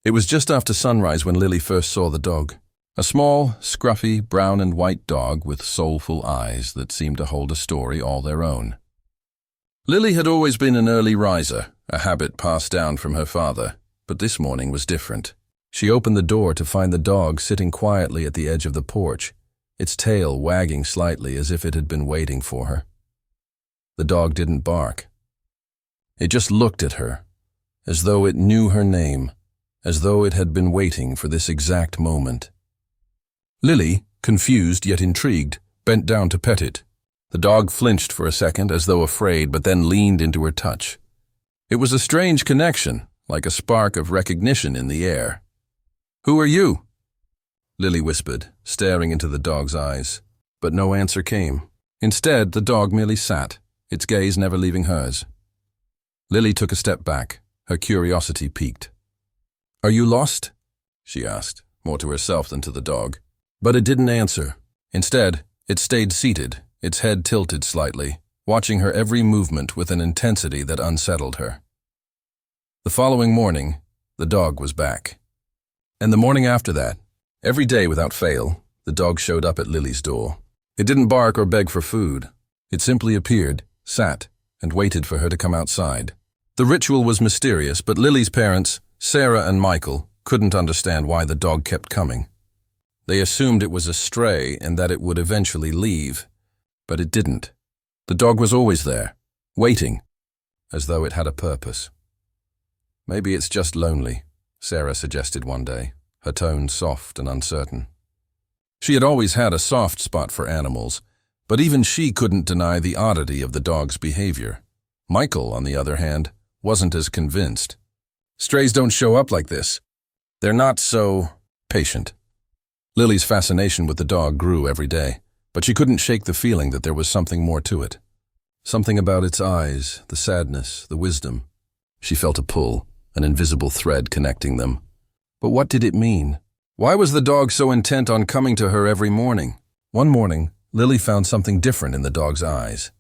It was just after sunrise when Lily first saw the dog. A small, scruffy, brown and white dog with soulful eyes that seemed to hold a story all their own. Lily had always been an early riser, a habit passed down from her father, but this morning was different. She opened the door to find the dog sitting quietly at the edge of the porch, its tail wagging slightly as if it had been waiting for her. The dog didn't bark. It just looked at her, as though it knew her name, as though it had been waiting for this exact moment. Lily, confused yet intrigued, bent down to pet it. The dog flinched for a second as though afraid, but then leaned into her touch. It was a strange connection, like a spark of recognition in the air. "Who are you?" Lily whispered, staring into the dog's eyes. But no answer came. Instead, the dog merely sat, its gaze never leaving hers. Lily took a step back, her curiosity piqued. "Are you lost?" she asked, more to herself than to the dog. But it didn't answer. Instead, it stayed seated, its head tilted slightly, watching her every movement with an intensity that unsettled her. The following morning, the dog was back. And the morning after that, every day without fail, the dog showed up at Lily's door. It didn't bark or beg for food. It simply appeared, sat, and waited for her to come outside. The ritual was mysterious, but Lily's parents, Sarah and Michael, couldn't understand why the dog kept coming. They assumed it was a stray and that it would eventually leave, but it didn't. The dog was always there, waiting, as though it had a purpose. "Maybe it's just lonely," Sarah suggested one day, her tone soft and uncertain. She had always had a soft spot for animals, but even she couldn't deny the oddity of the dog's behavior. Michael, on the other hand, wasn't as convinced. "Strays don't show up like this. They're not so patient." Lily's fascination with the dog grew every day, but she couldn't shake the feeling that there was something more to it. Something about its eyes, the sadness, the wisdom. She felt a pull, an invisible thread connecting them. But what did it mean? Why was the dog so intent on coming to her every morning? One morning, Lily found something different in the dog's eyes.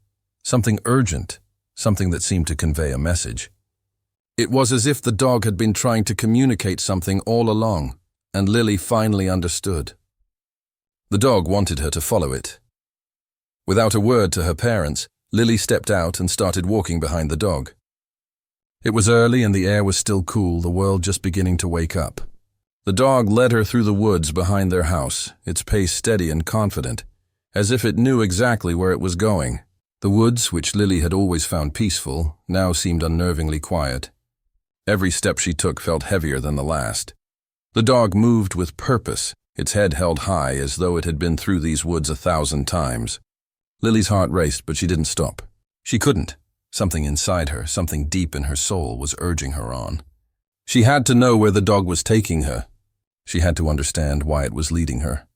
Something urgent, something that seemed to convey a message. It was as if the dog had been trying to communicate something all along, and Lily finally understood. The dog wanted her to follow it. Without a word to her parents, Lily stepped out and started walking behind the dog. It was early and the air was still cool, the world just beginning to wake up. The dog led her through the woods behind their house, its pace steady and confident, as if it knew exactly where it was going. The woods, which Lily had always found peaceful, now seemed unnervingly quiet. Every step she took felt heavier than the last. The dog moved with purpose, its head held high as though it had been through these woods 1,000 times. Lily's heart raced, but she didn't stop. She couldn't. Something inside her, something deep in her soul, was urging her on. She had to know where the dog was taking her. She had to understand why it was leading her.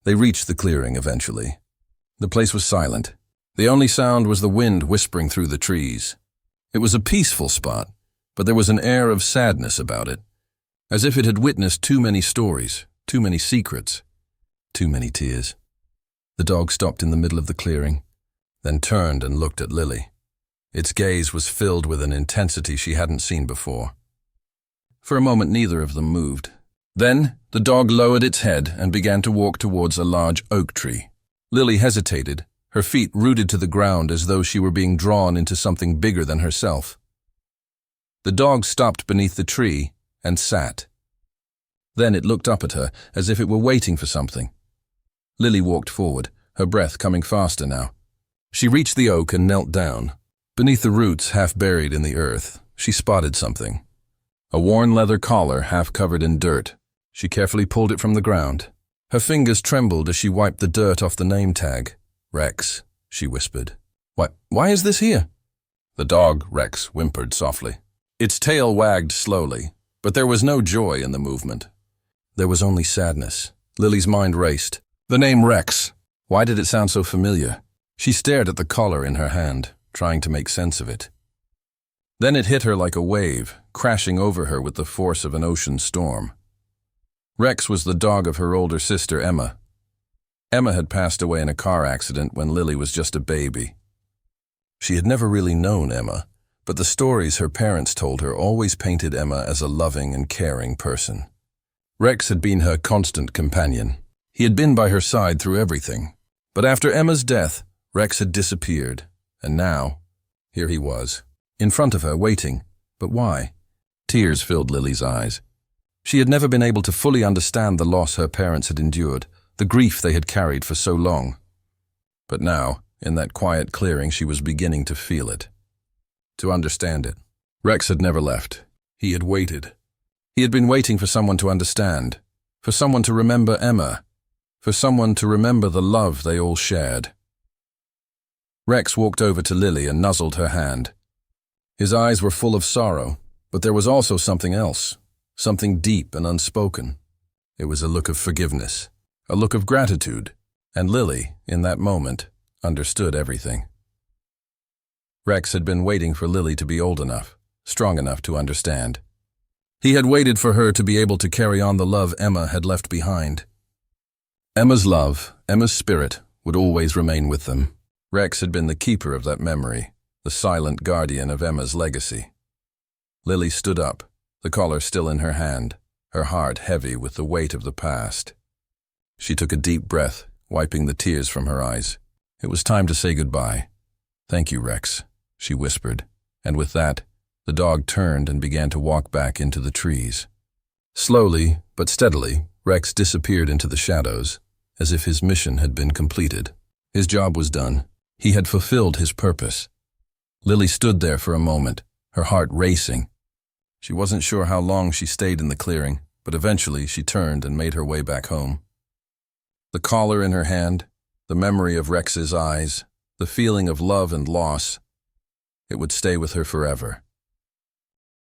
They reached the clearing eventually. The place was silent. The only sound was the wind whispering through the trees. It was a peaceful spot, but there was an air of sadness about it, as if it had witnessed too many stories, too many secrets, too many tears. The dog stopped in the middle of the clearing, then turned and looked at Lily. Its gaze was filled with an intensity she hadn't seen before. For a moment, neither of them moved. Then, the dog lowered its head and began to walk towards a large oak tree. Lily hesitated, her feet rooted to the ground as though she were being drawn into something bigger than herself. The dog stopped beneath the tree and sat. Then it looked up at her as if it were waiting for something. Lily walked forward, her breath coming faster now. She reached the oak and knelt down. Beneath the roots, half buried in the earth, she spotted something. A worn leather collar half covered in dirt. She carefully pulled it from the ground. Her fingers trembled as she wiped the dirt off the name tag. "Rex," she whispered. Why is this here?" The dog, Rex, whimpered softly. Its tail wagged slowly, but there was no joy in the movement. There was only sadness. Lily's mind raced. The name Rex. Why did it sound so familiar? She stared at the collar in her hand, trying to make sense of it. Then it hit her like a wave, crashing over her with the force of an ocean storm. Rex was the dog of her older sister, Emma. Emma had passed away in a car accident when Lily was just a baby. She had never really known Emma, but the stories her parents told her always painted Emma as a loving and caring person. Rex had been her constant companion. He had been by her side through everything. But after Emma's death, Rex had disappeared, and now, here he was, in front of her, waiting. But why? Tears filled Lily's eyes. She had never been able to fully understand the loss her parents had endured, the grief they had carried for so long. But now, in that quiet clearing, she was beginning to feel it, to understand it. Rex had never left. He had waited. He had been waiting for someone to understand, for someone to remember Emma, for someone to remember the love they all shared. Rex walked over to Lily and nuzzled her hand. His eyes were full of sorrow, but there was also something else, something deep and unspoken. It was a look of forgiveness, a look of gratitude, and Lily, in that moment, understood everything. Rex had been waiting for Lily to be old enough, strong enough to understand. He had waited for her to be able to carry on the love Emma had left behind. Emma's love, Emma's spirit, would always remain with them. Rex had been the keeper of that memory, the silent guardian of Emma's legacy. Lily stood up, the collar still in her hand, her heart heavy with the weight of the past. She took a deep breath, wiping the tears from her eyes. It was time to say goodbye. "Thank you, Rex," she whispered, and with that, the dog turned and began to walk back into the trees. Slowly, but steadily, Rex disappeared into the shadows, as if his mission had been completed. His job was done. He had fulfilled his purpose. Lily stood there for a moment, her heart racing. She wasn't sure how long she stayed in the clearing, but eventually she turned and made her way back home. The collar in her hand, the memory of Rex's eyes, the feeling of love and loss, it would stay with her forever.